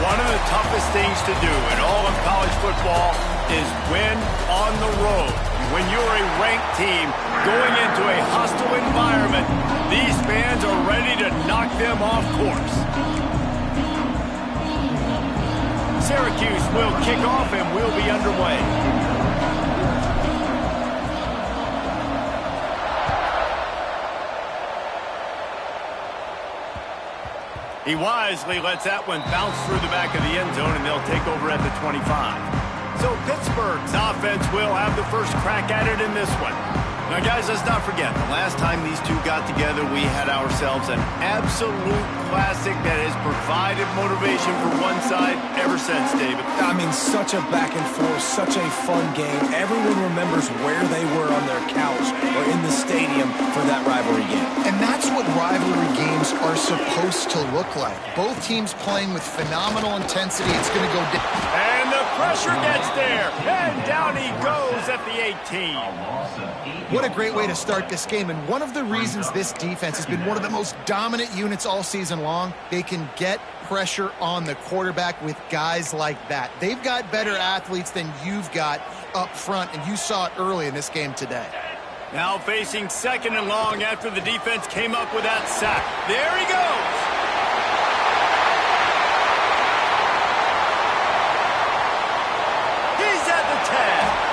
One of the toughest things to do in all of college football is win on the road. When you're a ranked team going into a hostile environment, these fans are ready to knock them off course. Syracuse will kick off and we'll be underway. He wisely lets that one bounce through the back of the end zone, and they'll take over at the 25. So Pittsburgh's offense will have the first crack at it in this one. Now, guys, let's not forget, the last time these two got together, we had ourselves an absolute classic that has provided motivation for one side ever since, David. I mean, such a back and forth, such a fun game. Everyone remembers where they were on their couch or in the stadium for that rivalry game. And that's what rivalry games are supposed to look like. Both teams playing with phenomenal intensity. It's going to go down. And the pressure gets there. And down he goes at the 18. What a great way to start this game. And one of the reasons this defense has been one of the most dominant units all season long, they can get pressure on the quarterback with guys like that. They've got better athletes than you've got up front, and you saw it early in this game today. Now facing second and long after the defense came up with that sack. There he goes. He's at the 10.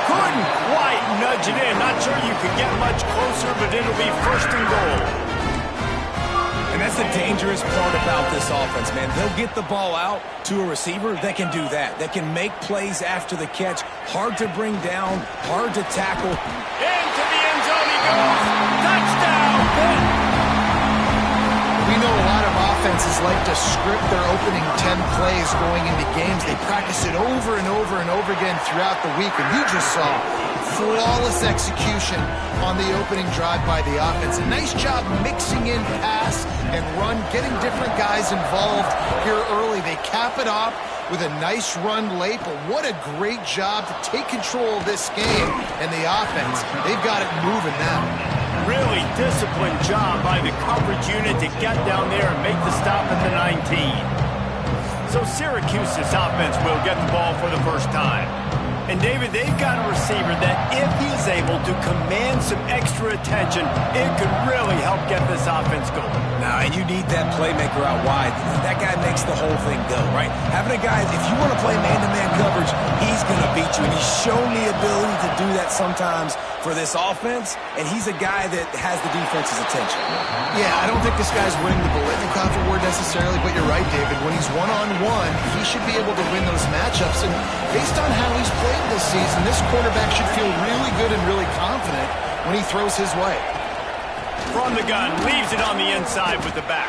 Couldn't quite nudge it in. Not sure you could get much closer, but it'll be first and goal. And that's the dangerous part about this offense, man. They'll get the ball out to a receiver that can do that. That can make plays after the catch. Hard to bring down, hard to tackle. Into the end zone he goes. Touchdown, Pitt. We know a lot of offenses like to script their opening 10 plays going into games. They practice it over and over and over again throughout the week, and you just saw flawless execution on the opening drive by the offense. A nice job mixing in pass and run, getting different guys involved here early. They cap it off with a nice run late, but what a great job to take control of this game. And the offense, they've got it moving now. Really disciplined job by the coverage unit to get down there and make the stop at the 19. So Syracuse's offense will get the ball for the first time. And, David, they've got a receiver that if he is able to command some extra attention, it could really help get this offense going. Now, and you need that playmaker out wide. That guy makes the whole thing go, right? Having a guy, if you want to play man-to-man coverage, he's going to beat you. And he's shown the ability to do that sometimes for this offense, and he's a guy that has the defense's attention. Yeah, I don't think this guy's winning the Biletnikoff award necessarily, but you're right, David. When he's one-on-one, he should be able to win those matchups. And based on how he's played this season, this quarterback should feel really good and really confident when he throws his way. From the gun, leaves it on the inside with the back.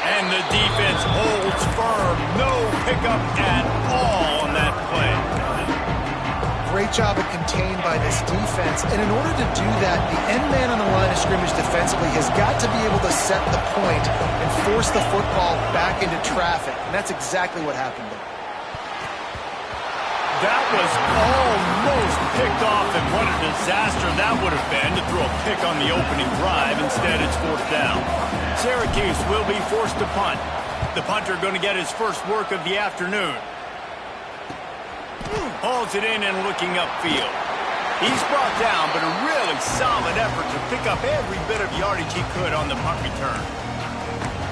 And the defense holds firm. No pickup at all on that play. Great job of contained by this defense. And in order to do that, the end man on the line of scrimmage defensively has got to be able to set the point and force the football back into traffic. And that's exactly what happened there. That was almost picked off, and what a disaster that would have been to throw a pick on the opening drive. Instead, it's fourth down. Syracuse will be forced to punt. The punter going to get his first work of the afternoon. Hauls it in and looking upfield. He's brought down, but a really solid effort to pick up every bit of yardage he could on the punt return.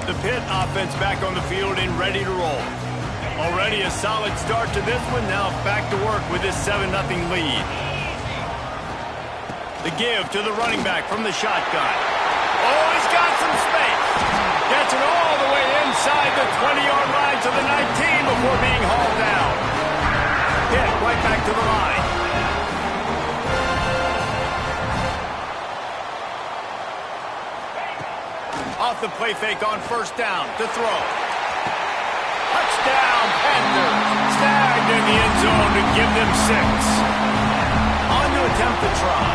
The Pitt offense back on the field and ready to roll. Already a solid start to this one. Now back to work with this 7-0 lead. The give to the running back from the shotgun. Oh, he's got some space. Gets it all the way inside the 20-yard line to the 19 before being hauled down. Pitt right back to the line. Off the play fake on first down to throw. Touchdown, Panthers. Snagged in the end zone to give them 6. On to attempt the try.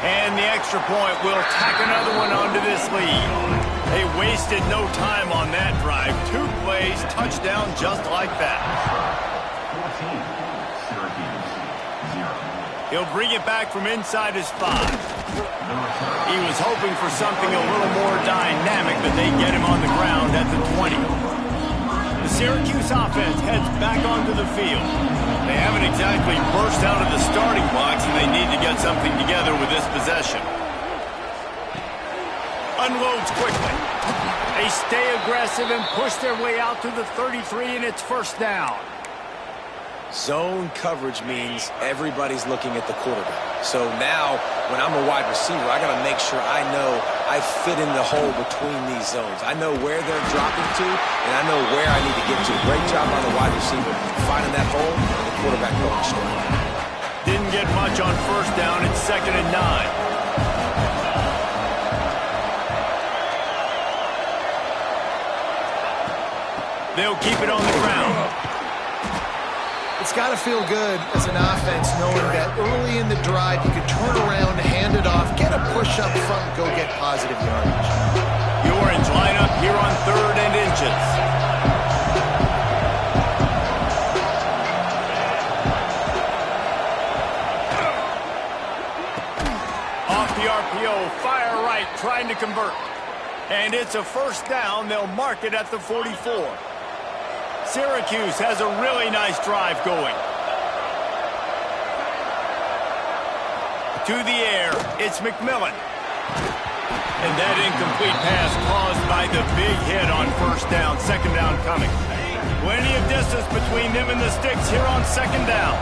And the extra point will tack another one onto this lead. They wasted no time on that drive. 2 plays, touchdown just like that. He'll bring it back from inside his 5. He He was hoping for something a little more dynamic, but they get him on the ground at the 20. The Syracuse offense heads back onto the field. They haven't exactly burst out of the starting blocks, and they need to get something together with this possession. Unloads quickly. They stay aggressive and push their way out to the 33, and it's first down. Zone coverage means everybody's looking at the quarterback. So now, when I'm a wide receiver, I got to make sure I know I fit in the hole between these zones. I know where they're dropping to, and I know where I need to get to. Great job on the wide receiver finding that hole, and the quarterback going straight. Didn't get much on first down. It's 2nd and 9. They'll keep it on the ground. It's got to feel good as an offense knowing that early in the drive you can turn around, hand it off, get a push up front, and go get positive yardage. The Orange line up here on 3rd and inches. Off the RPO, fire right, trying to convert. And it's a first down. They'll mark it at the 44. Syracuse has a really nice drive going. To the air, it's McMillan. And that incomplete pass caused by the big hit on first down. 2nd down coming. Plenty of distance between them and the sticks here on 2nd down.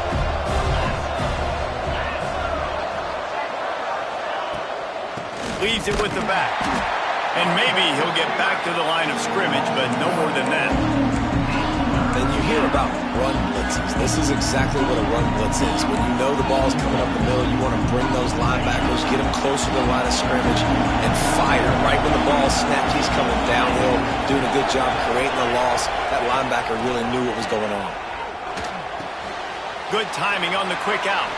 Leaves it with the back. And maybe he'll get back to the line of scrimmage, but no more than that. And you hear about run blitzes. This is exactly what a run blitz is. When you know the ball's coming up the middle, you want to bring those linebackers, get them closer to the line of scrimmage, and fire. Right when the ball snapped, he's coming downhill, doing a good job creating the loss. That linebacker really knew what was going on. Good timing on the quick out.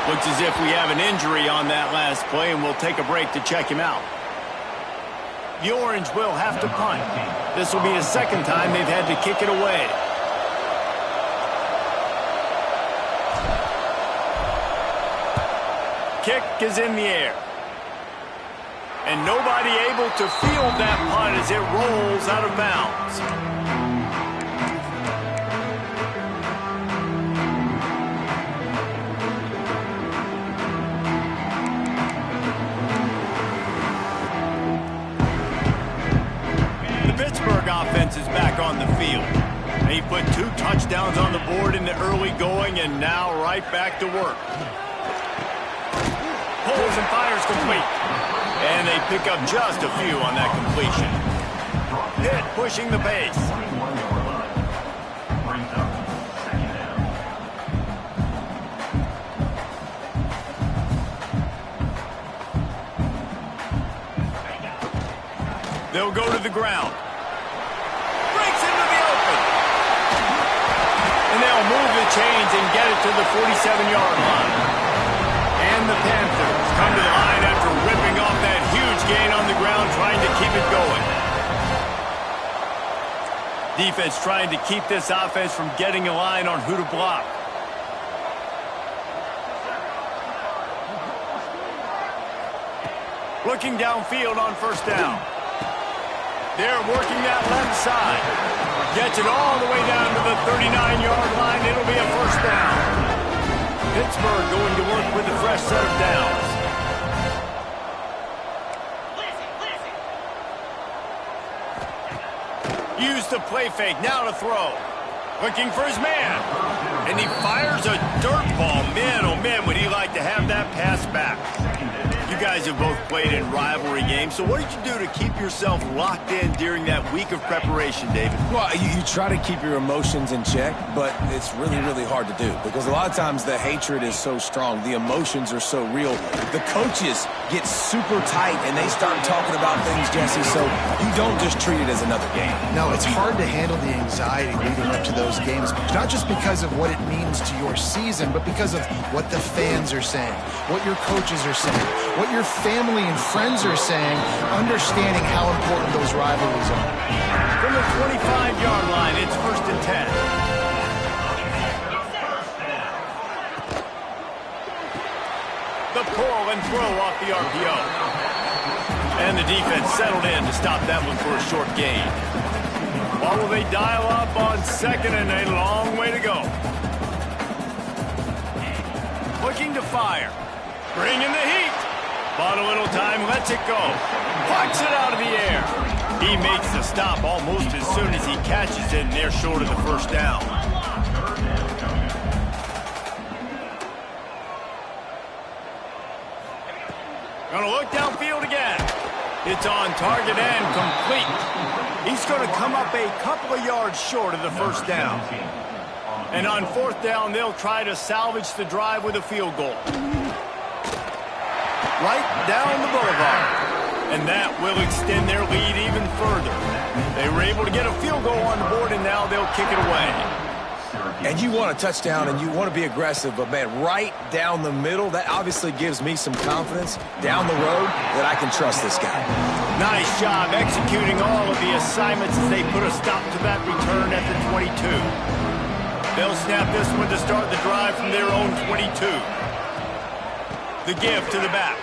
Looks as if we have an injury on that last play, and we'll take a break to check him out. The Orange will have to punt. This will be the 2nd time they've had to kick it away. Kick is in the air. And nobody able to field that punt as it rolls out of bounds. Offense is back on the field. He put 2 touchdowns on the board in the early going, and now right back to work. Pulls and fires complete. And they pick up just a few on that completion. PITT pushing the pace. They'll go to the ground. And they'll move the chains and get it to the 47-yard line. And the Panthers come to the line after ripping off that huge gain on the ground, trying to keep it going. Defense trying to keep this offense from getting a line on who to block. Looking downfield on first down. They're working that left side. Gets it all the way down to the 39-yard line. It'll be a first down. Pittsburgh going to work with a fresh set of downs. Use the play fake. Now to throw. Looking for his man. And he fires a dirt ball. Man, oh man, would he like to have that pass back. You guys have both played in rivalry games, so what did you do to keep yourself locked in during that week of preparation, David? Well, you try to keep your emotions in check, but it's really, really hard to do because a lot of times the hatred is so strong, the emotions are so real. The coaches get super tight and they start talking about things, Jesse, so you don't just treat it as another game. No, it's hard to handle the anxiety leading up to those games, not just because of what it means to your season, but because of what the fans are saying, what your coaches are saying, what your family and friends are saying, understanding how important those rivalries are. From the 25-yard line, it's 1st and 10. The pull and throw off the RPO. And the defense settled in to stop that one for a short gain. Or will they dial up on second and a long way to go? Looking to fire. Bringing the heat. Bought a little time, lets it go. Plucks it out of the air. He makes the stop almost as soon as he catches it, and they're short of the first down. Gonna look downfield again. It's on target and complete. He's gonna come up a couple of yards short of the first down. And on fourth down, they'll try to salvage the drive with a field goal. Right down the boulevard. And that will extend their lead even further. They were able to get a field goal on the board, and now they'll kick it away. And you want a touchdown, and you want to be aggressive, but, man, right down the middle, that obviously gives me some confidence down the road that I can trust this guy. Nice job executing all of the assignments as they put a stop to that return at the 22. They'll snap this one to start the drive from their own 22. The give to the back.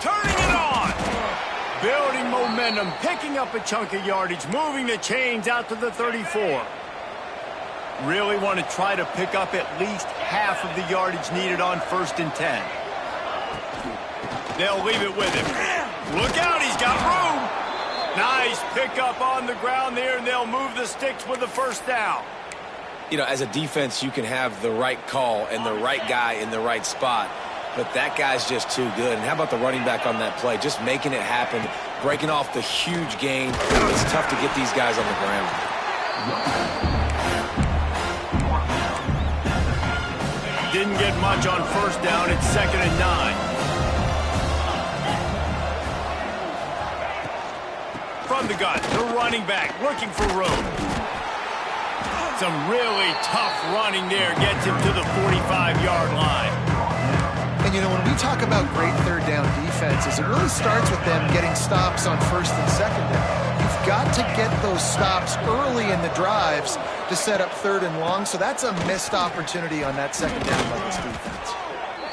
Turning it on. Building momentum, picking up a chunk of yardage, moving the chains out to the 34. Really want to try to pick up at least half of the yardage needed on 1st and 10. They'll leave it with him. Look out, he's got room. Nice pickup on the ground there, and they'll move the sticks with the first down. You know, as a defense, you can have the right call and the right guy in the right spot, but that guy's just too good. And how about the running back on that play? Just making it happen, breaking off the huge gain. It's tough to get these guys on the ground. Didn't get much on first down. It's 2nd and 9. From the gun, the running back looking for room. Some really tough running there gets him to the 45-yard line. And, you know, when we talk about great third down defenses, it really starts with them getting stops on 1st and 2nd down. You've got to get those stops early in the drives to set up 3rd and long, so that's a missed opportunity on that 2nd down by this defense.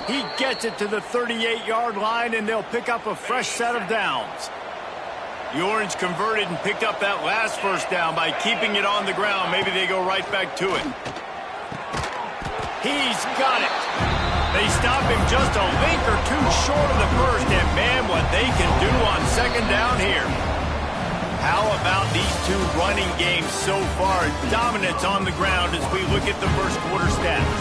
He gets it to the 38-yard line, and they'll pick up a fresh set of downs. The Orange converted and picked up that last first down by keeping it on the ground. Maybe they go right back to it. He's got it. They stop him just a link or two short of the first, and man, what they can do on 2nd down here. How about these two running games so far? Dominance on the ground as we look at the first quarter stats.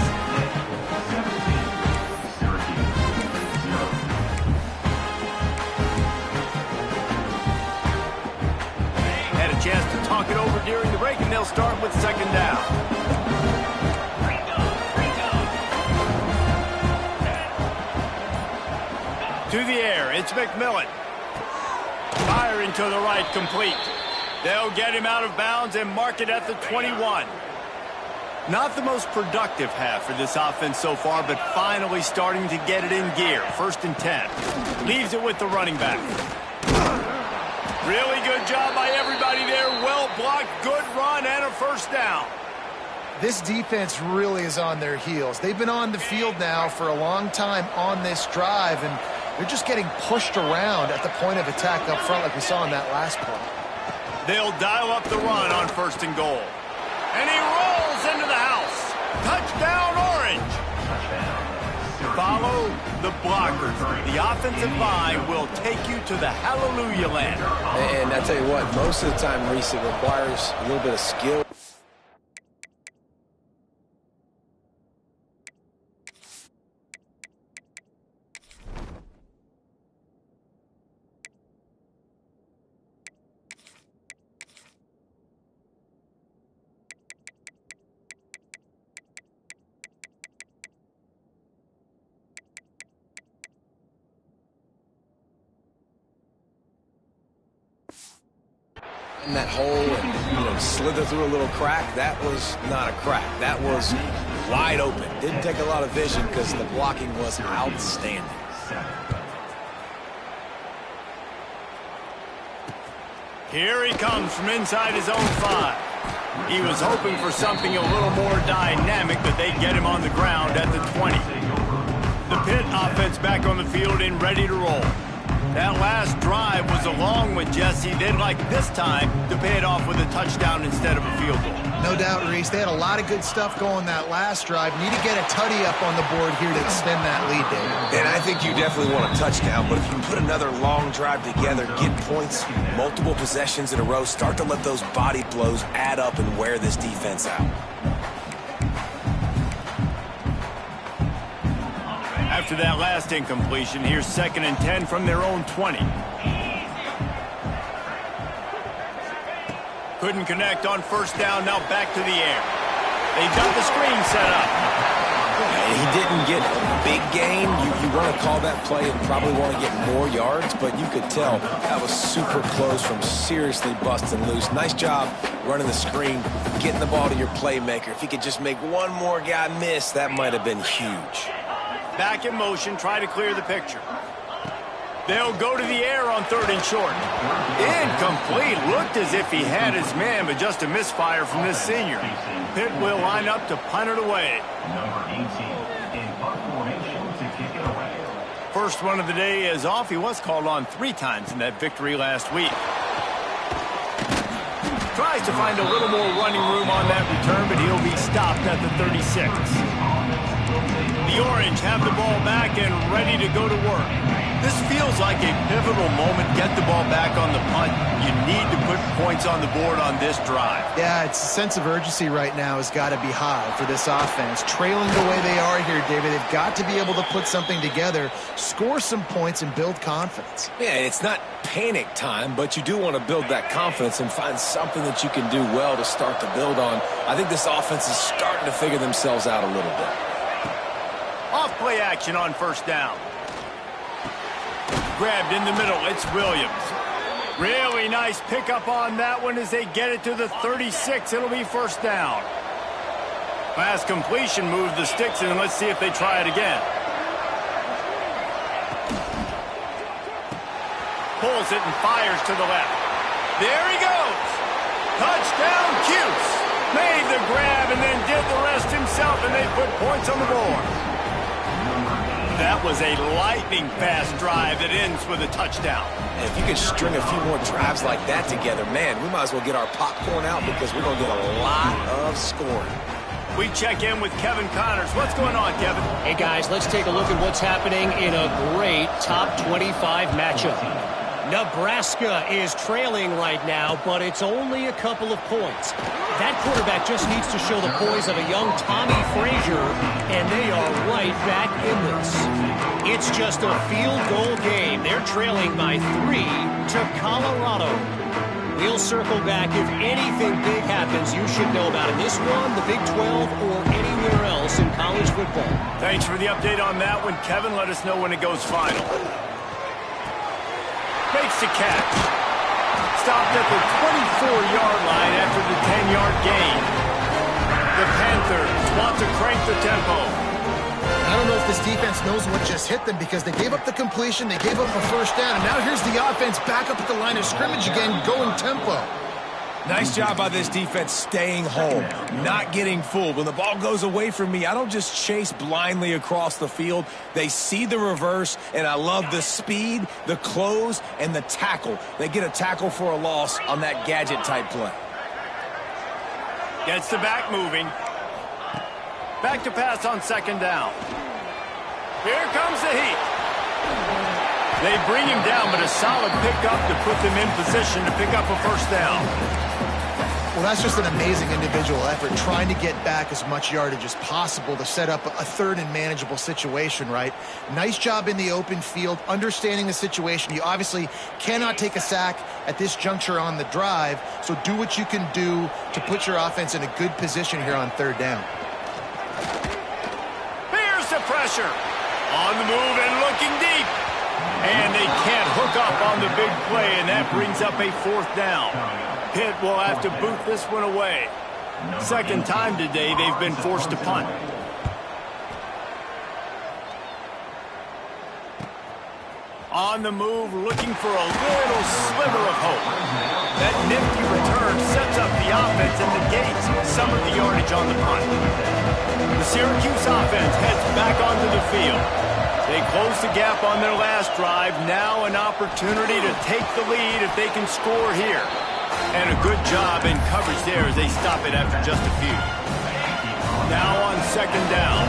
Had a chance to talk it over during the break, and they'll start with 2nd down. To the air, it's McMillan. Firing to the right, complete. They'll get him out of bounds and mark it at the 21. Not the most productive half for this offense so far, but finally starting to get it in gear. 1st and 10. Leaves it with the running back. Really good job by everybody there. Well blocked, good run, and a first down. This defense really is on their heels. They've been on the field now for a long time on this drive, and they're just getting pushed around at the point of attack up front like we saw in that last play. They'll dial up the run on 1st and goal. And he rolls into the house. Touchdown, Orange. Follow the blockers. The offensive line will take you to the hallelujah land. And I tell you what, most of the time, Reese, it requires a little bit of skill. In that hole and slither through a little crack. That was not a crack. That was wide open. Didn't take a lot of vision because the blocking was outstanding. Here he comes from inside his own 5. He was hoping for something a little more dynamic, but they get him on the ground at the 20. The Pitt offense back on the field and ready to roll. That last drive was a long one, Jesse. They'd like this time to pay it off with a touchdown instead of a field goal. No doubt, Reese. They had a lot of good stuff going that last drive. Need to get a tutty up on the board here to extend that lead, David. And I think you definitely want a touchdown, but if you put another long drive together, get points, multiple possessions in a row, start to let those body blows add up and wear this defense out. After that last incompletion, here's 2nd and 10 from their own 20. Couldn't connect on first down, now back to the air. They've got the screen set up. He didn't get a big gain. You want to call that play and probably want to get more yards, but you could tell that was super close from seriously busting loose. Nice job running the screen, getting the ball to your playmaker. If he could just make one more guy miss, that might have been huge. Back in motion, try to clear the picture. They'll go to the air on 3rd and short. Incomplete. Looked as if he had his man, but just a misfire from this senior. Pitt will line up to punt it away. Number 18 in punt formation to kick it away. First one of the day is off. He was called on 3 times in that victory last week. Tries to find a little more running room on that return, but he'll be stopped at the 36. The Orange have the ball back and ready to go to work. This feels like a pivotal moment. Get the ball back on the punt. You need to put points on the board on this drive. Yeah, it's a sense of urgency right now has got to be high for this offense. Trailing the way they are here, David, they've got to be able to put something together, score some points, and build confidence. Yeah, it's not panic time, but you do want to build that confidence and find something that you can do well to start to build on. I think this offense is starting to figure themselves out a little bit. Off play action on first down. Grabbed in the middle, it's Williams. Really nice pickup on that one as they get it to the 36. It'll be first down. Last completion moved the sticks, and let's see if they try it again. Pulls it and fires to the left. There he goes. Touchdown, CUSE. Made the grab and then did the rest himself, and they put points on the board. That was a lightning-fast drive that ends with a touchdown. And if you could string a few more drives like that together, man, we might as well get our popcorn out because we're going to get a lot of scoring. We check in with Kevin Connors. What's going on, Kevin? Hey, guys, let's take a look at what's happening in a great top 25 matchup. Nebraska is trailing right now, but it's only a couple of points. That quarterback just needs to show the poise of a young Tommy Frazier, and they are right back in this. It's just a field goal game. They're trailing by 3 to Colorado. We'll circle back. If anything big happens, you should know about it. This one, the Big 12, or anywhere else in college football. Thanks for the update on that one, Kevin. Let us know when it goes final. Makes the catch. Stopped at the 24-yard line after the 10-yard gain. The Panthers want to crank the tempo. I don't know if this defense knows what just hit them because they gave up the completion, they gave up a first down, and now here's the offense back up at the line of scrimmage again, going tempo. Nice job by this defense staying home, not getting fooled. When the ball goes away from me, I don't just chase blindly across the field. They see the reverse, and I love the speed, the close, and the tackle. They get a tackle for a loss on that gadget-type play. Gets the back moving. Back to pass on second down. Here comes the heat. They bring him down, but a solid pickup to put them in position to pick up a first down. Well, that's just an amazing individual effort, trying to get back as much yardage as possible to set up a third and manageable situation, right? Nice job in the open field, understanding the situation. You obviously cannot take a sack at this juncture on the drive, so do what you can do to put your offense in a good position here on third down. Here's the pressure. On the move and looking deep. And they can't hook up on the big play, and that brings up a fourth down. Pitt will have to boot this one away. Second time today they've been forced to punt. On the move, looking for a little sliver of hope. That nifty return sets up the offense and negates some of the yardage on the punt. The Syracuse offense heads back onto the field. They closed the gap on their last drive. Now an opportunity to take the lead if they can score here. And a good job in coverage there as they stop it after just a few. Now on second down.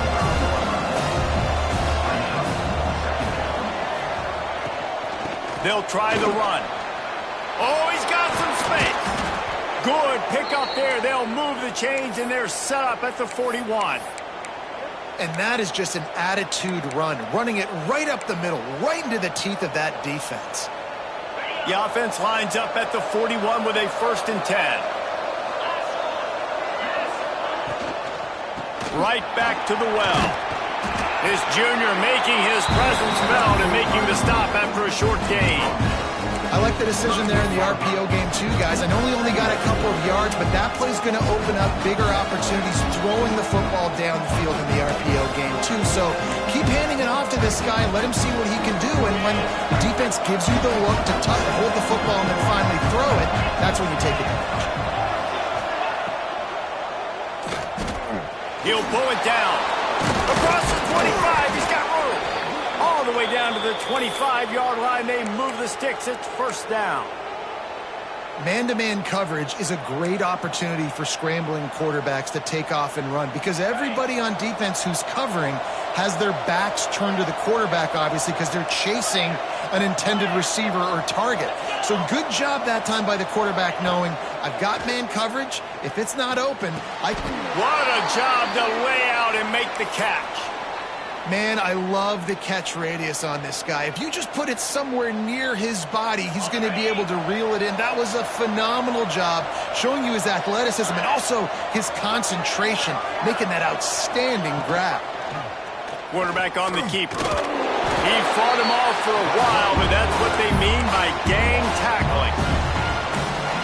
They'll try the run. Oh, he's got some space. Good pick up there. They'll move the chains, and they're set up at the 41. And that is just an attitude run, running it right up the middle, right into the teeth of that defense. The offense lines up at the 41 with a 1st and 10. Right back to the well. This junior making his presence felt and making the stop after a short gain. I like the decision there in the RPO game too, guys. I know he only got a couple of yards, but that play's going to open up bigger opportunities throwing the football down the field in the RPO game too. So keep handing it off to this guy. Let him see what he can do. And when defense gives you the look to hold the football and then finally throw it, that's when you take advantage. He'll pull it down. Across the 25, he's got room. All the way down to the 25-yard line. They move the sticks. It's 1st down. Man-to-man coverage is a great opportunity for scrambling quarterbacks to take off and run because everybody on defense who's covering has their backs turned to the quarterback, obviously, because they're chasing an intended receiver or target. So good job that time by the quarterback knowing, I've got man coverage. If it's not open, I can... What a job to lay out and make the catch. Man, I love the catch radius on this guy. If you just put it somewhere near his body, he's going to be able to reel it in. That was a phenomenal job, showing you his athleticism and also his concentration, making that outstanding grab. Quarterback on the keeper. He fought him off for a while, but that's what they mean by gang tackling.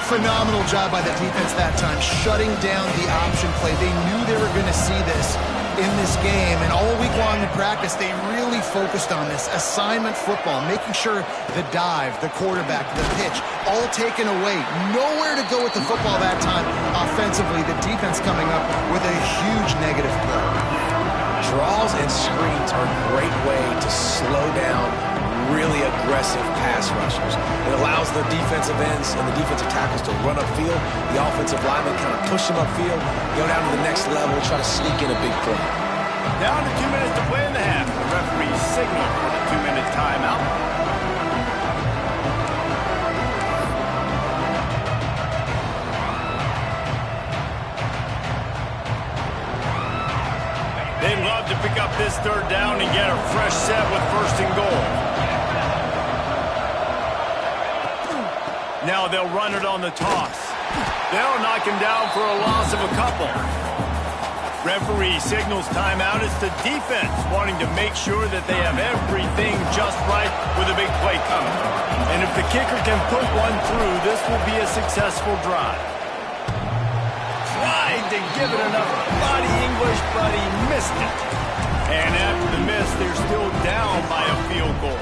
Phenomenal job by the defense that time, shutting down the option play. They knew they were going to see this in this game, and all week long in practice, they really focused on this assignment football, making sure the dive, the quarterback, the pitch, all taken away. Nowhere to go with the football that time offensively. The defense coming up with a huge negative play. Draws and screens are a great way to slow down really aggressive pass rushers. It allows the defensive ends and the defensive tackles to run upfield. The offensive linemen kind of push them upfield, go down to the next level, try to sneak in a big play. Down to 2 minutes to play in the half. The referee signaled for the 2-minute timeout. They'd love to pick up this 3rd down and get a fresh set with 1st and goal. Now they'll run it on the toss. They'll knock him down for a loss of a couple. Referee signals timeout. It's the defense wanting to make sure that they have everything just right with a big play coming. And if the kicker can put one through, this will be a successful drive. Tried to give it enough body English, but he missed it. And after the miss, they're still down by a field goal.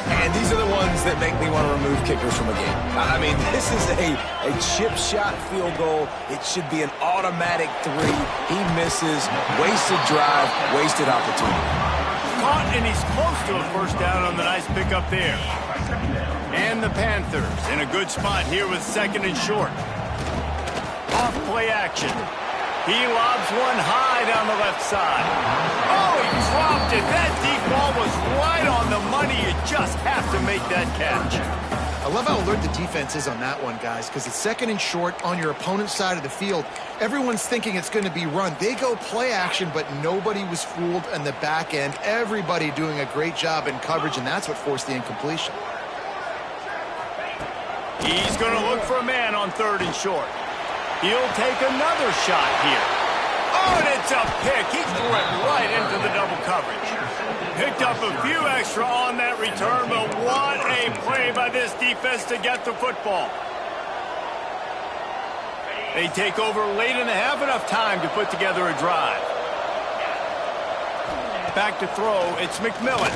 And these are the ones that make me want to remove kickers from a game. I mean, this is a chip shot field goal. It should be an automatic 3. He misses. Wasted drive, wasted opportunity. Caught, and he's close to a 1st down on the nice pickup there. And the Panthers in a good spot here with 2nd and short. Off play action. He lobs one high down the left side. Oh, he dropped it. That deep ball was right on the money. You just have to make that catch. I love how alert the defense is on that one, guys, because it's 2nd and short on your opponent's side of the field. Everyone's thinking it's going to be run. They go play action, but nobody was fooled in the back end. Everybody doing a great job in coverage, and that's what forced the incompletion. He's going to look for a man on 3rd and short. He'll take another shot here. Oh, and it's a pick. He threw it right into the double coverage. Picked up a few extra on that return, but what a play by this defense to get the football. They take over late in the half, enough time to put together a drive. Back to throw, it's McMillan.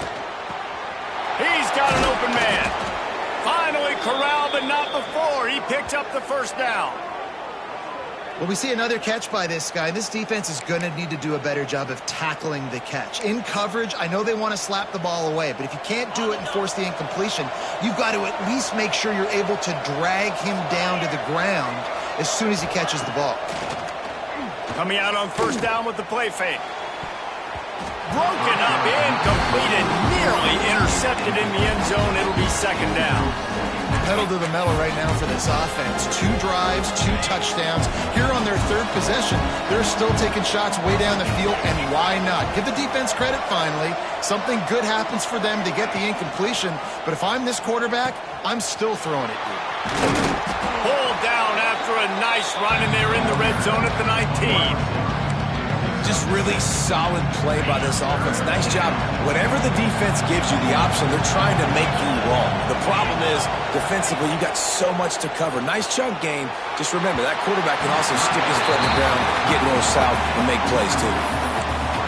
He's got an open man. Finally corralled, but not before. He picked up the 1st down. Well, we see another catch by this guy. This defense is going to need to do a better job of tackling the catch. In coverage, I know they want to slap the ball away, but if you can't do it and force the incompletion, you've got to at least make sure you're able to drag him down to the ground as soon as he catches the ball. Coming out on first down with the play fake. Broken up, incomplete, and nearly intercepted in the end zone. It'll be second down. Pedal to the metal right now for this offense. 2 drives, 2 touchdowns. Here on their third possession, they're still taking shots way down the field, and why not? Give the defense credit finally. Something good happens for them to get the incompletion, but if I'm this quarterback, I'm still throwing it here. Pulled down after a nice run, and they're in the red zone at the 19. Just really solid play by this offense. Nice job. Whatever the defense gives you the option, they're trying to make you wrong. The problem is, defensively, you got so much to cover. Nice chunk game. Just remember, that quarterback can also stick his foot in the ground, get north south, and make plays too.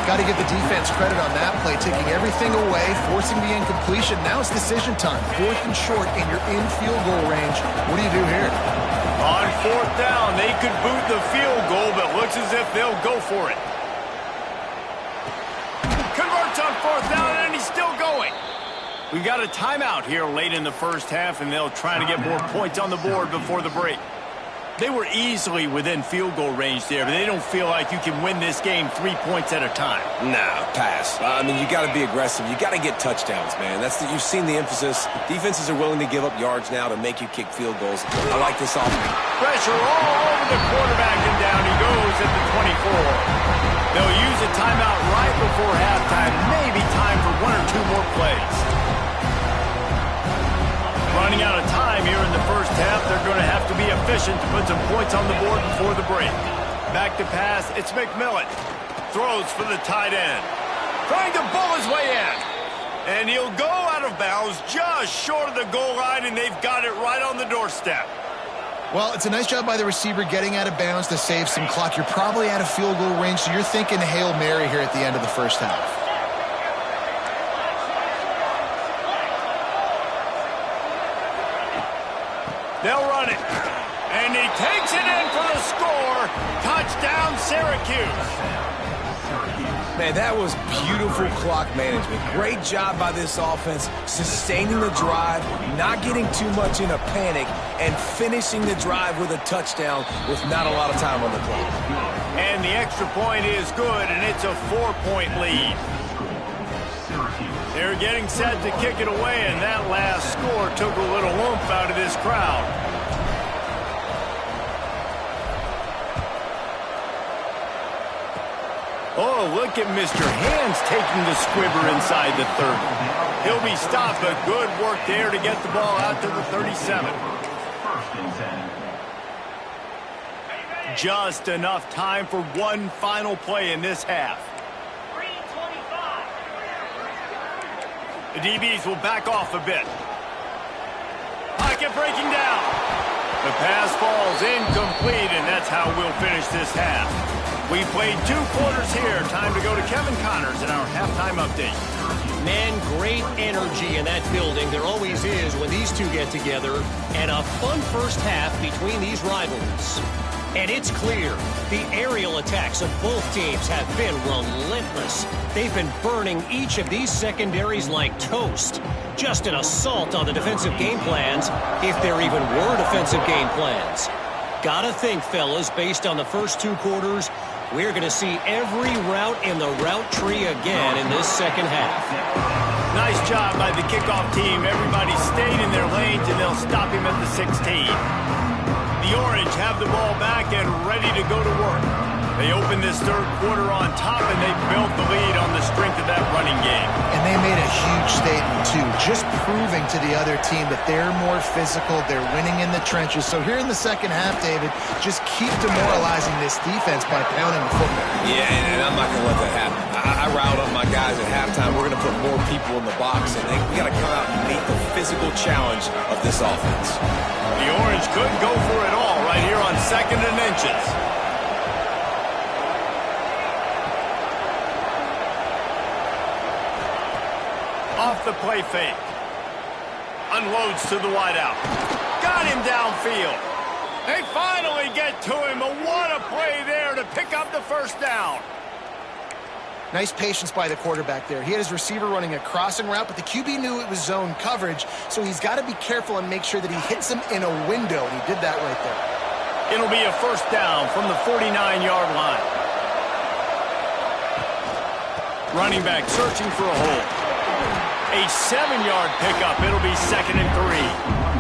Got to give the defense credit on that play, taking everything away, forcing the incompletion. Now it's decision time. 4th and short, and you're in field goal range. What do you do here? On 4th down, they could boot the field goal, but looks as if they'll go for it. Converts on 4th down, and he's still going. We've got a timeout here late in the first half, and they'll try to get more points on the board before the break. They were easily within field goal range there, but they don't feel like you can win this game 3 points at a time. Nah, pass. I mean, you got to be aggressive. You got to get touchdowns, man. You've seen the emphasis. Defenses are willing to give up yards now to make you kick field goals. I like this offense. Pressure all over the quarterback, and down he goes at the 24. They'll use a timeout right before halftime. Maybe time for 1 or 2 more plays. Running out of time here in the first half. They're going to have to be efficient to put some points on the board before the break. Back to pass. It's McMillan. Throws for the tight end. Trying to bull his way in. And he'll go out of bounds just short of the goal line, and they've got it right on the doorstep. Well, it's a nice job by the receiver getting out of bounds to save some clock. You're probably out of field goal range, so you're thinking Hail Mary here at the end of the first half. They'll run it. And he takes it in for the score. Touchdown, Syracuse. Man, that was beautiful clock management. Great job by this offense, sustaining the drive, not getting too much in a panic, and finishing the drive with a touchdown with not a lot of time on the clock. And the extra point is good, and it's a 4-point lead. They're getting set to kick it away, and that last score took a little oomph out of this crowd. Oh, look at Mr. Hands taking the squibber inside the 30. He'll be stopped, but good work there to get the ball out to the 37. Just enough time for one final play in this half. The DBs will back off a bit. Pocket breaking down. The pass falls incomplete, and that's how we'll finish this half. We played 2 quarters here. Time to go to Kevin Connors in our halftime update. Man, great energy in that building. There always is when these two get together. And a fun first half between these rivalries. And it's clear, the aerial attacks of both teams have been relentless. They've been burning each of these secondaries like toast. Just an assault on the defensive game plans, if there even were defensive game plans. Gotta think, fellas, based on the first 2 quarters, we're going to see every route in the route tree again in this second half. Nice job by the kickoff team. Everybody stayed in their lanes, and they'll stop him at the 16. The Orange have the ball back and ready to go to work. They opened this third quarter on top, and they built the lead on the strength of that running game. And they made a huge statement, too, just proving to the other team that they're more physical, they're winning in the trenches. So here in the second half, David, just keep demoralizing this defense by pounding the football. Yeah, and I'm not going to let that happen. I riled up my guys at halftime. We're going to put more people in the box, and we got to come out and meet the physical challenge of this offense. The Orange could go for it all right here on 2nd and inches. Off the play fake. Unloads to the wideout. Got him downfield. They finally get to him, but what a play there to pick up the first down. Nice patience by the quarterback there. He had his receiver running a crossing route, but the QB knew it was zone coverage, so he's got to be careful and make sure that he hits him in a window, and he did that right there. It'll be a first down from the 49-yard line. Running back searching for a hole. A 7-yard pickup. It'll be 2nd and 3.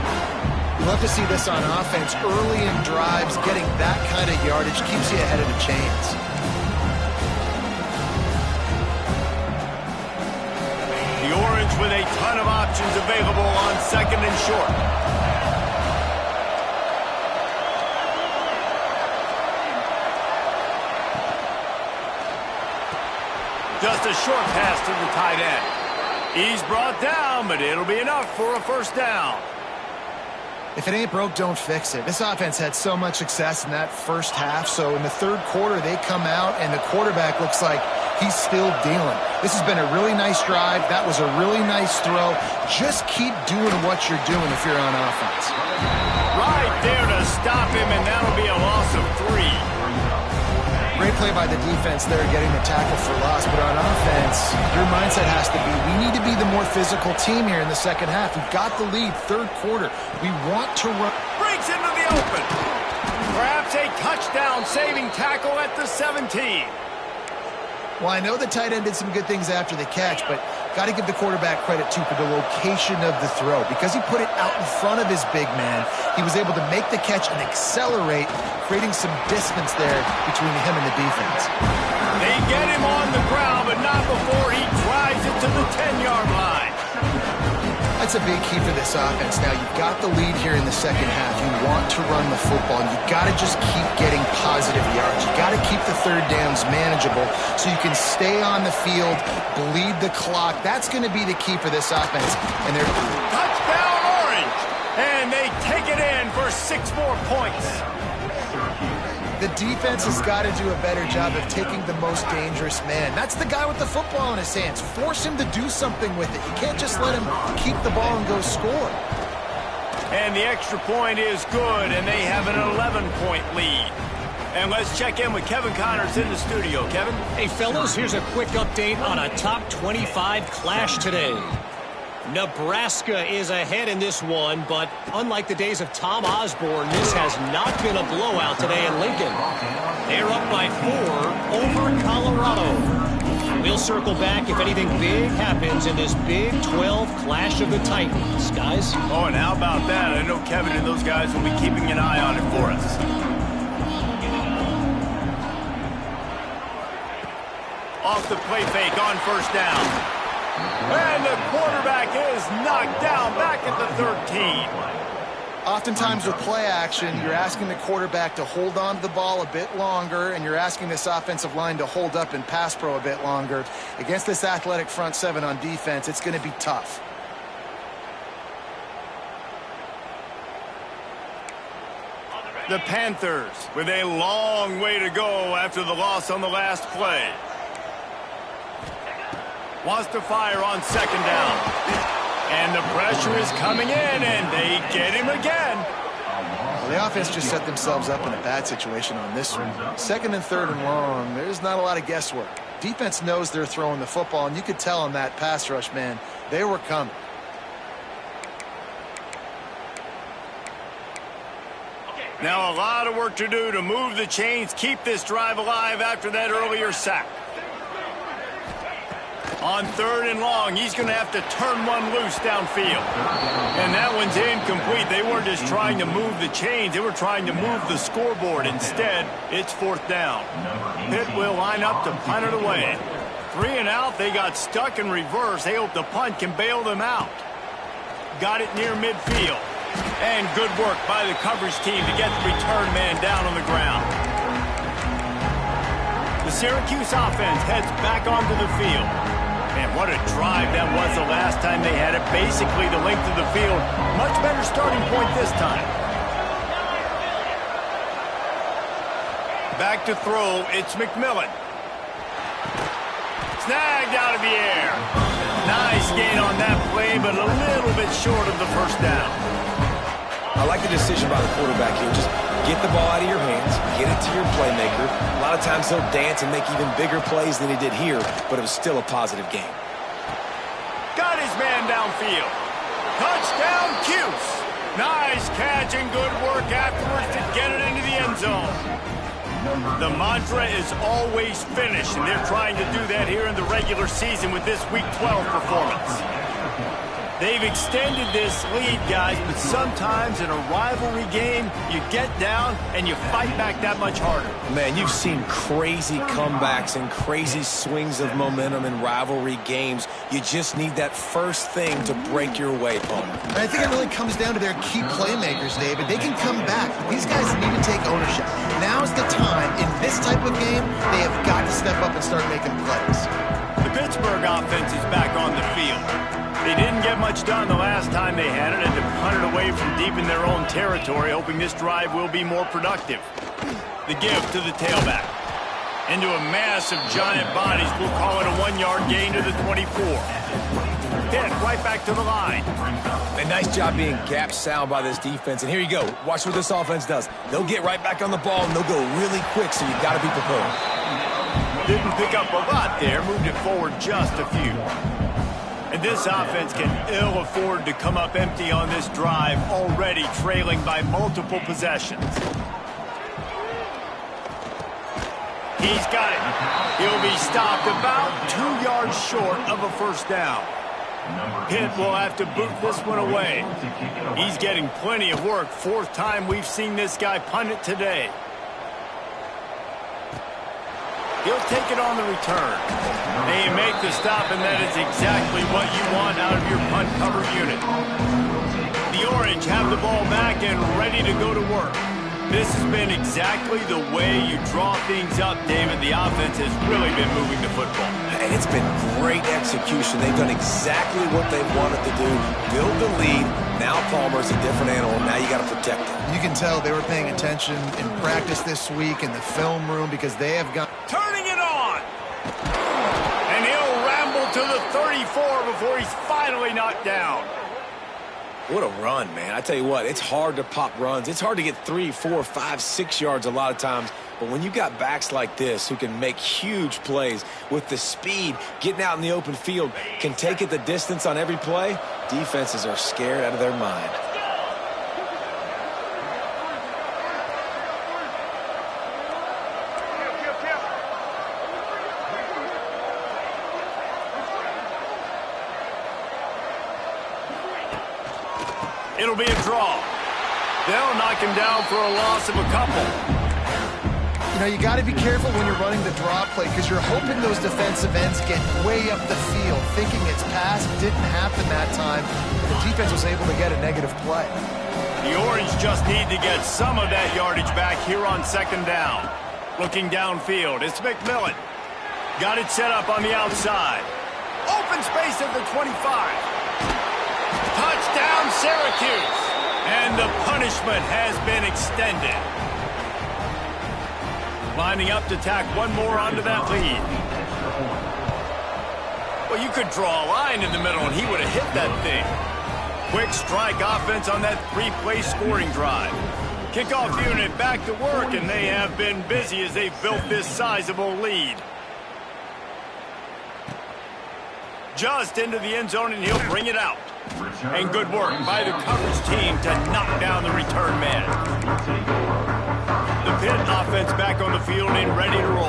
You love to see this on offense. Early in drives, getting that kind of yardage keeps you ahead of the chains. The Orange with a ton of options available on 2nd and short. Just a short pass to the tight end. He's brought down, but it'll be enough for a first down. If it ain't broke, don't fix it. This offense had so much success in that first half, so in the third quarter, they come out, and the quarterback looks like he's still dealing. This has been a really nice drive. That was a really nice throw. Just keep doing what you're doing if you're on offense. Right there to stop him, and that'll be a loss of 3. Great play by the defense there, getting the tackle for loss. But on offense, your mindset has to be, we need to be the more physical team here in the second half. We've got the lead, third quarter. We want to run. Breaks into the open. Perhaps a touchdown-saving tackle at the 17. Well, I know the tight end did some good things after the catch, but got to give the quarterback credit, too, for the location of the throw. Because he put it out in front of his big man, he was able to make the catch and accelerate, creating some distance there between him and the defense. They get him on the ground, but not before he drives it to the 10-yard line. That's a big key for this offense. Now, you've got the lead here in the second half. You want to run the football, and you've got to just keep getting positive yards. You've got to keep the third downs manageable so you can stay on the field, bleed the clock. That's going to be the key for this offense. And they're touchdown Orange, and they take it in for 6 more points. The defense has got to do a better job of taking the most dangerous man. That's the guy with the football in his hands. Force him to do something with it. You can't just let him keep the ball and go score. And the extra point is good, and they have an 11-point lead. And let's check in with Kevin Connors in the studio. Kevin? Hey, fellas, here's a quick update on a top 25 clash today. Nebraska is ahead in this one, but unlike the days of Tom Osborne, this has not been a blowout today in Lincoln. They're up by 4 over Colorado. We'll circle back if anything big happens in this Big 12 Clash of the Titans. Guys? Oh, and how about that? I know Kevin and those guys will be keeping an eye on it for us. Off the play fake on first down. And the quarterback is knocked down back at the 13. Oftentimes with play action, you're asking the quarterback to hold on to the ball a bit longer, and you're asking this offensive line to hold up in pass pro a bit longer. Against this athletic front seven on defense, it's going to be tough. The Panthers with a long way to go after the loss on the last play. Wants to fire on second down. And the pressure is coming in, and they get him again. Well, the offense just set themselves up in a bad situation on this one. Second and third and long, there's not a lot of guesswork. Defense knows they're throwing the football, and you could tell on that pass rush, man, they were coming. Now a lot of work to do to move the chains, keep this drive alive after that earlier sack. On third and long, he's going to have to turn one loose downfield. And that one's incomplete. They weren't just trying to move the chains. They were trying to move the scoreboard. Instead, it's fourth down. Pitt will line up to punt it away. 3 and out. They got stuck in reverse. They hope the punt can bail them out. Got it near midfield. And good work by the coverage team to get the return man down on the ground. The Syracuse offense heads back onto the field. Man, what a drive that was the last time they had it. Basically the length of the field. Much better starting point this time. Back to throw, it's McMillan. Snagged out of the air. Nice gain on that play, but a little bit short of the first down. I like the decision by the quarterback here. Just get the ball out of your hands, get it to your playmaker. A lot of times he'll dance and make even bigger plays than he did here, but it was still a positive game. Got his man downfield. Touchdown, CUSE. Nice catch and good work afterwards to get it into the end zone. The mantra is always finish, and they're trying to do that here in the regular season with this Week 12 performance. They've extended this lead, guys, but sometimes in a rivalry game, you get down and you fight back that much harder. Man, you've seen crazy comebacks and crazy swings of momentum in rivalry games. You just need that first thing to break your way, Palmer. And I think it really comes down to their key playmakers, David. They can come back, but these guys need to take ownership. Now's the time. In this type of game, they have got to step up and start making plays. The Pittsburgh offense is back on the field. They didn't get much done the last time they had it, and to punt it away from deep in their own territory, hoping this drive will be more productive. The give to the tailback. Into a mass of giant bodies, we'll call it a 1-yard gain to the 24. Hit right back to the line. A nice job being gap sound by this defense. And here you go. Watch what this offense does. They'll get right back on the ball, and they'll go really quick, so you've got to be prepared. Didn't pick up a lot there, moved it forward just a few. And this offense can ill afford to come up empty on this drive, already trailing by multiple possessions. He's got it. He'll be stopped about 2 yards short of a first down. Pitt will have to boot this one away. He's getting plenty of work. 4th time we've seen this guy punt it today. He'll take it on the return. They make the stop, and that is exactly what you want out of your punt cover unit. The Orange have the ball back and ready to go to work. This has been exactly the way you draw things up, David. The offense has really been moving the football. And it's been great execution. They've done exactly what they wanted to do. Build the lead. Now Palmer's a different animal. Now you got to protect him. You can tell they were paying attention in practice this week in the film room because they have got... Turning it on! And he'll ramble to the 34 before he's finally knocked down. What a run, man. I tell you what, it's hard to pop runs. It's hard to get 3, 4, 5, 6 yards a lot of times. But when you got backs like this who can make huge plays with the speed, getting out in the open field, can take it the distance on every play, defenses are scared out of their mind. It'll be a draw. They'll knock him down for a loss of a couple. You know, you got to be careful when you're running the draw play because you're hoping those defensive ends get way up the field, thinking it's pass. Didn't happen that time. The defense was able to get a negative play. The Orange just need to get some of that yardage back here on 2nd down. Looking downfield, it's McMillan. Got it set up on the outside. Open space at the 25. Touchdown, Syracuse. And the punishment has been extended. Lining up to tack one more onto that lead. Well, you could draw a line in the middle, and he would have hit that thing. Quick strike offense on that 3-play scoring drive. Kickoff unit back to work, and they have been busy as they've built this sizable lead. Just into the end zone, and he'll bring it out. And good work by the coverage team to knock down the return man. The Pitt offense back on the field and ready to roll.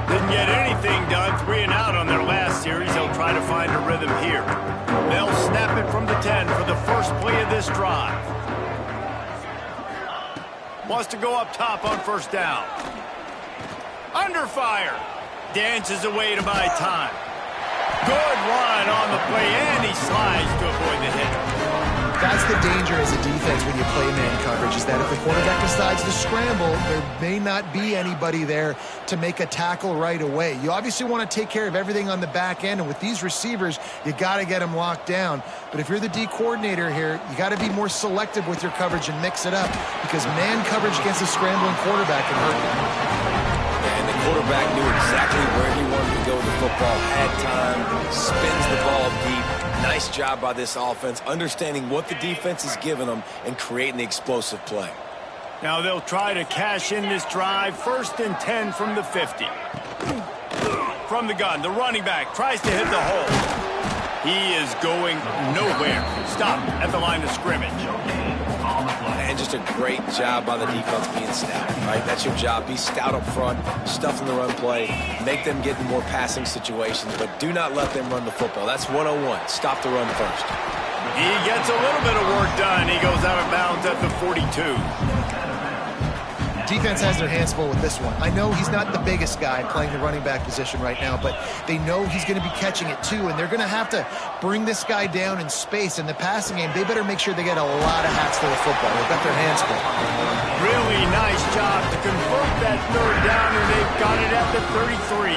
Didn't get anything done, 3 and out on their last series. They'll try to find a rhythm here. They'll snap it from the 10 for the first play of this drive. Wants to go up top on 1st down. Under fire. Dances away to buy time. Good run on the play, and he slides to avoid the hit. That's the danger as a defense when you play man coverage, is that if the quarterback decides to scramble, there may not be anybody there to make a tackle right away. You obviously want to take care of everything on the back end, and with these receivers, you got to get them locked down. But if you're the D coordinator here, you got to be more selective with your coverage and mix it up, because man coverage against a scrambling quarterback can hurt you. And the quarterback knew exactly where he wanted to go with the football, had time, spins the ball deep, Nice job by this offense, understanding what the defense is giving them and creating the explosive play. Now they'll try to cash in this drive. 1st and 10 from the 50. From the gun, the running back tries to hit the hole. He is going nowhere. Stop at the line of scrimmage. And just a great job by the defense being stout, right? That's your job. Be stout up front, stuff in the run play, make them get in more passing situations, but do not let them run the football. That's 101. Stop the run first. He gets a little bit of work done. He goes out of bounds at the 42. Defense has their hands full with this one. I know he's not the biggest guy playing the running back position right now, but they know he's going to be catching it too, and they're going to have to bring this guy down in space. In the passing game, they better make sure they get a lot of hats to the football. They've got their hands full. Really nice job to convert that 3rd down, and they've got it at the 33.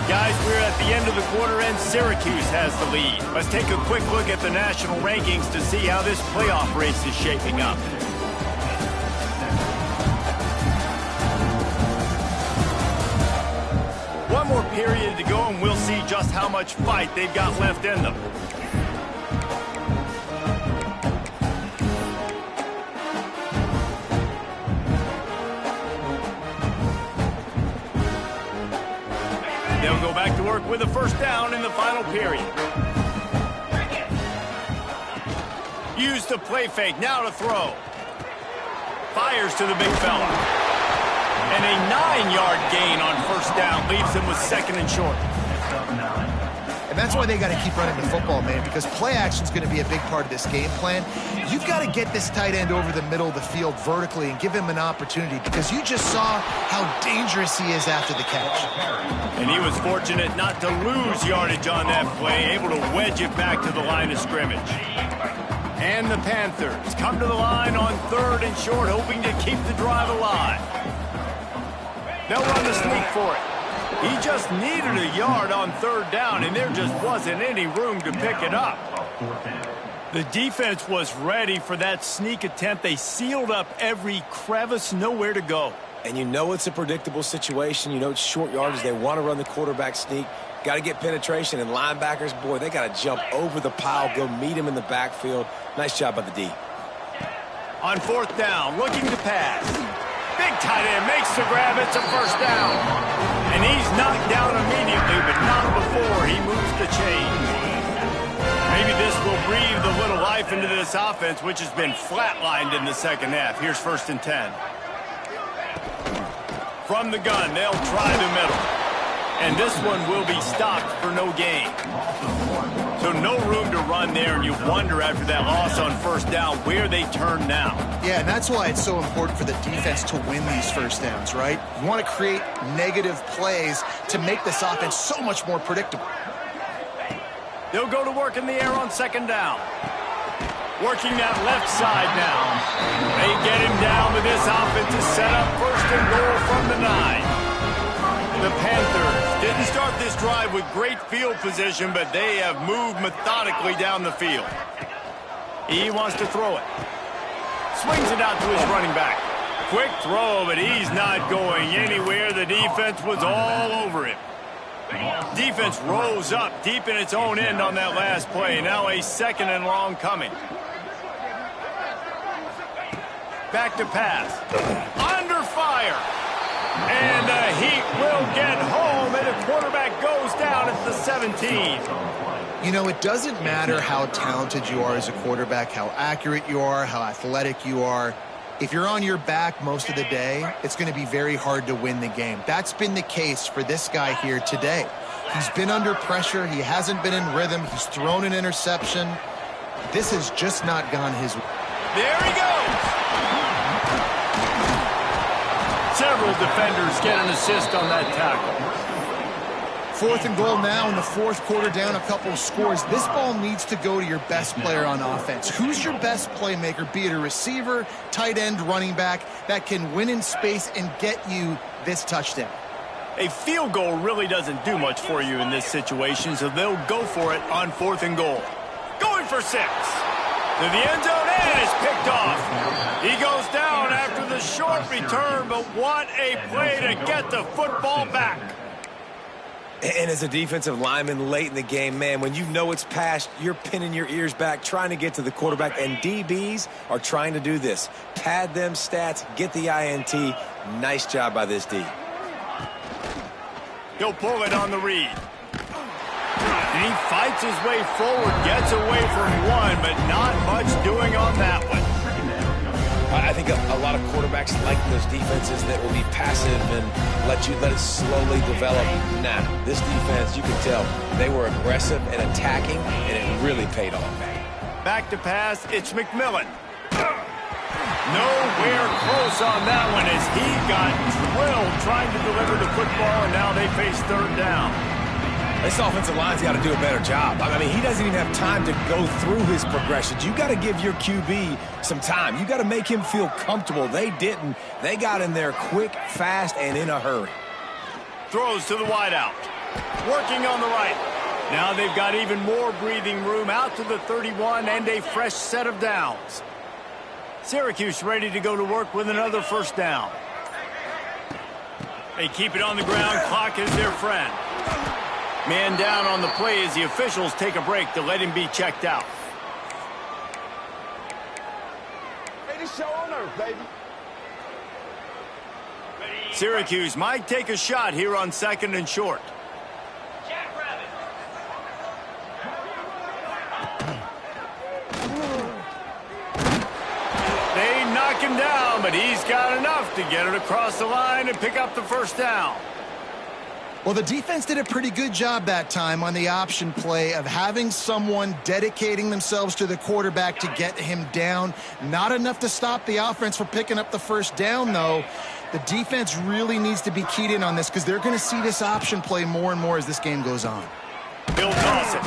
Guys, we're at the end of the quarter, and Syracuse has the lead. Let's take a quick look at the national rankings to see how this playoff race is shaping up. One more period to go, and we'll see just how much fight they've got left in them. They'll go back to work with a 1st down in the final period. Use the play fake, now to throw. Fires to the big fella. And a 9-yard gain on 1st down leaves him with 2nd and short. And that's why they got to keep running the football, man, because play action is going to be a big part of this game plan. You've got to get this tight end over the middle of the field vertically and give him an opportunity, because you just saw how dangerous he is after the catch. And he was fortunate not to lose yardage on that play, able to wedge it back to the line of scrimmage. And the Panthers come to the line on 3rd and short, hoping to keep the drive alive. They'll run the sneak for it. He just needed a yard on 3rd down, and there just wasn't any room to pick it up. The defense was ready for that sneak attempt. They sealed up every crevice, nowhere to go. And you know it's a predictable situation. You know it's short yardage. They want to run the quarterback sneak. Got to get penetration, and linebackers, boy, they got to jump over the pile, go meet him in the backfield. Nice job by the D. On 4th down, looking to pass. Big tight end makes the grab. It's a 1st down. And he's knocked down immediately, but not before he moves the chains. Maybe this will breathe a little life into this offense, which has been flatlined in the 2nd half. Here's 1st and 10. From the gun, they'll try the middle. And this one will be stopped for no gain. So no room to run there, and you wonder after that loss on 1st down where they turn now. Yeah, and that's why it's so important for the defense to win these 1st downs, right? You want to create negative plays to make this offense so much more predictable. They'll go to work in the air on 2nd down. Working that left side now. They get him down, but this offense is set up 1st and goal from the 9. The Panthers didn't start this drive with great field position, but they have moved methodically down the field. He wants to throw it. Swings it out to his running back. Quick throw, but he's not going anywhere. The defense was all over him. Defense rose up deep in its own end on that last play. Now a 2nd and long coming. Back to pass. Under fire. And the Heat will get home, and the quarterback goes down at the 17. You know, it doesn't matter how talented you are as a quarterback, how accurate you are, how athletic you are. If you're on your back most of the day, it's going to be very hard to win the game. That's been the case for this guy here today. He's been under pressure. He hasn't been in rhythm. He's thrown an interception. This has just not gone his way. There he goes. Several defenders get an assist on that tackle. 4th and goal now in the 4th quarter, down a couple of scores. This ball needs to go to your best player on offense. Who's your best playmaker, be it a receiver, tight end, running back, that can win in space and get you this touchdown? A field goal really doesn't do much for you in this situation, so they'll go for it on 4th and goal. Going for 6. To the end zone, and it's picked off. He goes down after the short return, but what a play to get the football back. And as a defensive lineman late in the game, man, when you know it's past, you're pinning your ears back, trying to get to the quarterback, and DBs are trying to do this. Pad them stats, get the INT. Nice job by this D. He'll pull it on the read. And he fights his way forward, gets away from one, but not much doing on that one. I think a lot of quarterbacks like those defenses that will be passive and let it slowly develop. Nah, this defense, you can tell, they were aggressive and attacking, and it really paid off. Back to pass, it's McMillan. Nowhere close on that one as he got drilled trying to deliver the football, and now they face third down. This offensive line's got to do a better job. I mean, he doesn't even have time to go through his progressions. You got to give your QB some time. You got to make him feel comfortable. They didn't. They got in there quick, fast, and in a hurry. Throws to the wideout. Working on the right. Now they've got even more breathing room out to the 31 and a fresh set of downs. Syracuse ready to go to work with another first down. They keep it on the ground. Clock is their friend. Man down on the play as the officials take a break to let him be checked out. Syracuse might take a shot here on 2nd and short. They knock him down, but he's got enough to get it across the line and pick up the first down. Well, the defense did a pretty good job that time on the option play of having someone dedicating themselves to the quarterback to get him down. Not enough to stop the offense from picking up the first down, though. The defense really needs to be keyed in on this because they're going to see this option play more and more as this game goes on. He'll toss it.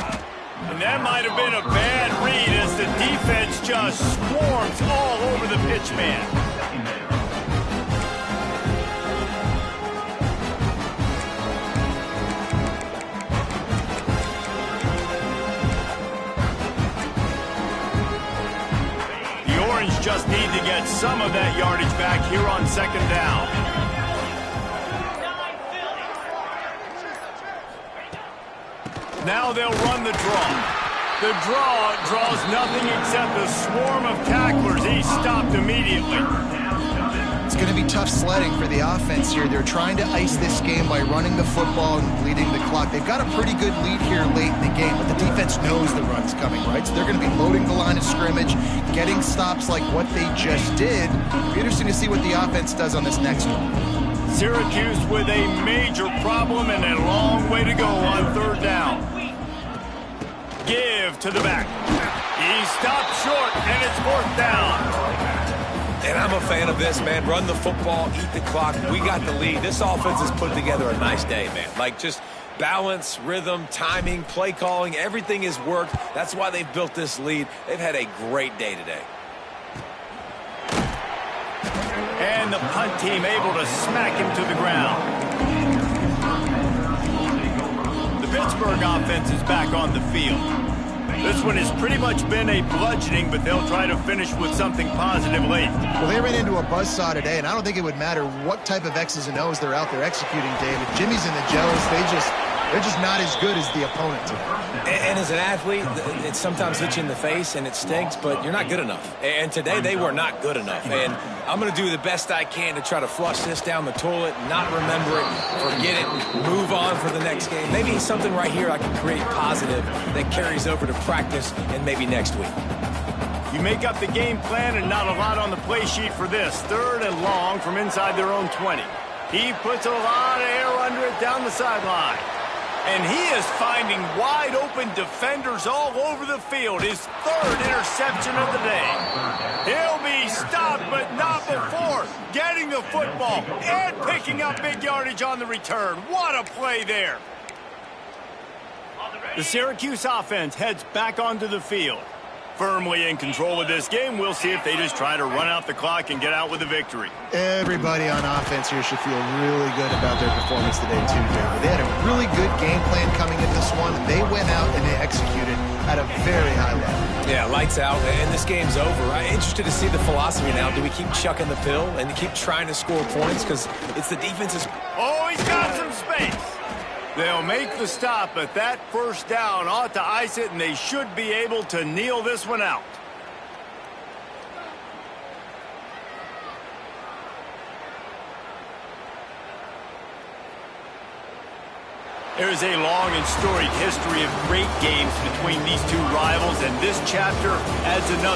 And that might have been a bad read as the defense just swarms all over the pitch man. Just need to get some of that yardage back here on 2nd down. Now they'll run the draw. The draw draws nothing except a swarm of tacklers. He's stopped immediately. It's going to be tough sledding for the offense here. They're trying to ice this game by running the football and bleeding the clock. They've got a pretty good lead here late in the game, but the defense knows the run's coming, right? So they're going to be loading the line of scrimmage, getting stops like what they just did. It'll be interesting to see what the offense does on this next one. Syracuse with a major problem and a long way to go on 3rd down. Give to the back. He stopped short, and it's 4th down. And I'm a fan of this, man. Run the football, eat the clock. We got the lead. This offense has put together a nice day, man. Like, just balance, rhythm, timing, play calling, everything has worked. That's why they've built this lead. They've had a great day today. And the punt team able to smack him to the ground. The Pittsburgh offense is back on the field. This one has pretty much been a bludgeoning, but they'll try to finish with something positive late. Well, they ran into a buzzsaw today, and I don't think it would matter what type of X's and O's they're out there executing, David. Jimmy's and the Joes, they're just not as good as the opponent today. And as an athlete, it sometimes hits you in the face and it stinks, but you're not good enough. And today they were not good enough. And I'm going to do the best I can to try to flush this down the toilet, not remember it, forget it, move on for the next game. Maybe something right here I can create positive that carries over to practice and maybe next week. You make up the game plan and not a lot on the play sheet for this. 3rd and long from inside their own 20. He puts a lot of air under it down the sideline. And he is finding wide-open defenders all over the field. His 3rd interception of the day. He'll be stopped, but not before getting the football and picking up big yardage on the return. What a play there. The Syracuse offense heads back onto the field. Firmly in control of this game. We'll see if they just try to run out the clock and get out with a victory. Everybody on offense here should feel really good about their performance today, too, David. They had a really good game plan coming in this one. They went out and they executed at a very high level. Yeah, lights out, and this game's over. I'm interested to see the philosophy now. Do we keep chucking the pill and keep trying to score points? Because it's the defense's... Oh, he's got some space. They'll make the stop, but that first down ought to ice it, and they should be able to kneel this one out. There's a long and storied history of great games between these two rivals, and this chapter adds another.